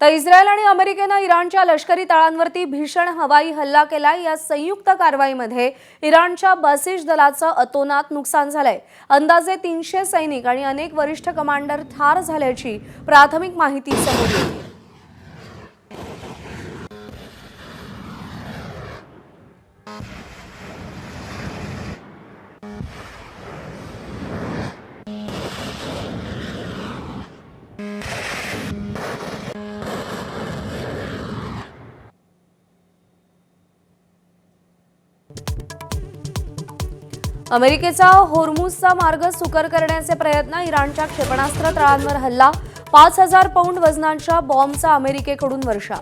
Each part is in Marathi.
तर इस्रायल आणि अमेरिकेने इराणच्या लष्करी तळांवरती भीषण हवाई हल्ला केलाय। या संयुक्त कारवाईमध्ये इराणच्या बसिज दलाचं अतोनात नुकसान झालंय। अंदाजे 300 सैनिक आणि अनेक वरिष्ठ कमांडर ठार झाल्याची प्राथमिक माहिती समोर येते। अमेरिकेचा होर्मुझचा मार्ग सुकर करण्याचे प्रयत्न, इराणच्या क्षेपणास्त्र तळांवर हल्ला, 5000 पौंड वजनाच्या बॉम्बचा अमेरिकेकडून वर्षाव।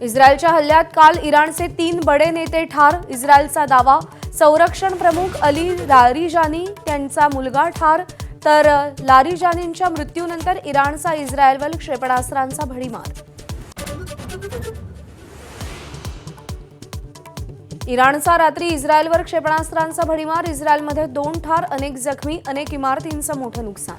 इस्रायलच्या हल्ल्यात काल इराणचे 3 बडे नेते ठार, इस्रायलचा दावा। संरक्षण प्रमुख अली लारिजानी यांचा मुलगा ठार, तर लारिजानींच्या मृत्यूनंतर इराणचा इस्रायलवर क्षेपणास्त्रांचा भडीमार। इराणचा रात्री इस्रायलवर क्षेपणास्त्रांचा भडीमार, इस्रायलमध्ये 2 ठार, अनेक जखमी, अनेक इमारतींचं मोठं नुकसान।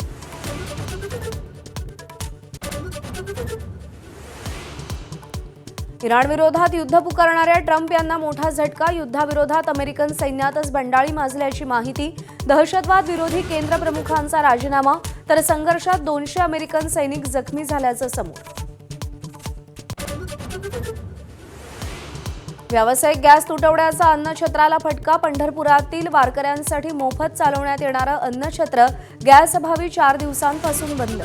इराण विरोधात युद्ध पुकारणाऱ्या ट्रम्प यांना मोठा झटका, युद्धाविरोधात अमेरिकन सैन्यातच बंडाळी माजल्याची माहिती। दहशतवाद विरोधी केंद्र प्रमुखांचा राजीनामा, तर संघर्षात 200 अमेरिकन सैनिक जखमी झाल्याचं समोर। व्यावसायिक गॅस तुटवड्याचा अन्नछत्राला फटका, पंढरपुरातील वारकऱ्यांसाठी मोफत चालवण्यात येणारं अन्नछत्र गॅसअभावी 4 दिवसांपासून बंद।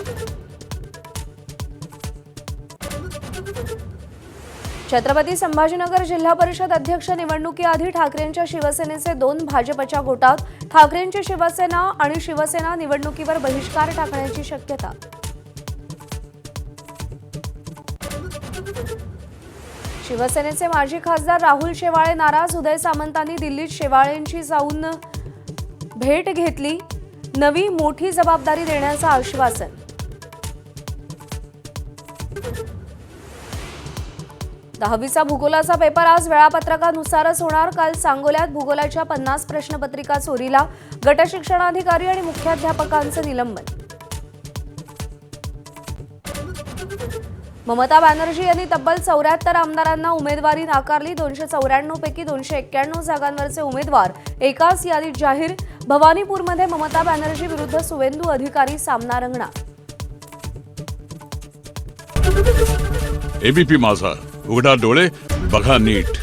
छत्रपती संभाजीनगर जिल्हा परिषद अध्यक्ष निवडणुकीआधी ठाकरेंच्या शिवसेनेचे 2 भाजपच्या गोटात, ठाकरेंची शिवसेना आणि शिवसेना निवडणुकीवर बहिष्कार टाकण्याची शक्यता। शिवसेनेचे माजी खासदार राहुल शेवाळे नाराज, उदय सामंतांनी दिल्लीत शेवाळेंची जाऊन भेट घेतली, नवी मोठी जबाबदारी देण्याचं आश्वासन। दहावीचा भूगोलाचा पेपर आज वेळापत्रकानुसारच होणार। काल सांगोल्यात भूगोलाच्या 50 प्रश्नपत्रिका चोरीला, गट शिक्षणाधिकारी आणि मुख्याध्यापकांचं निलंबन। ममता बॅनर्जी यांनी तब्बल 74 आमदारांना उमेदवारी नाकारली, 294 पैकी 291 जागांवरचे उमेदवार एकाच यादीत जाहीर। भवानीपूरमध्ये ममता बॅनर्जी विरुद्ध सुवेंदू अधिकारी सामना रंगणार। एबीपी माझा, उघडा डोळे बघा नीट।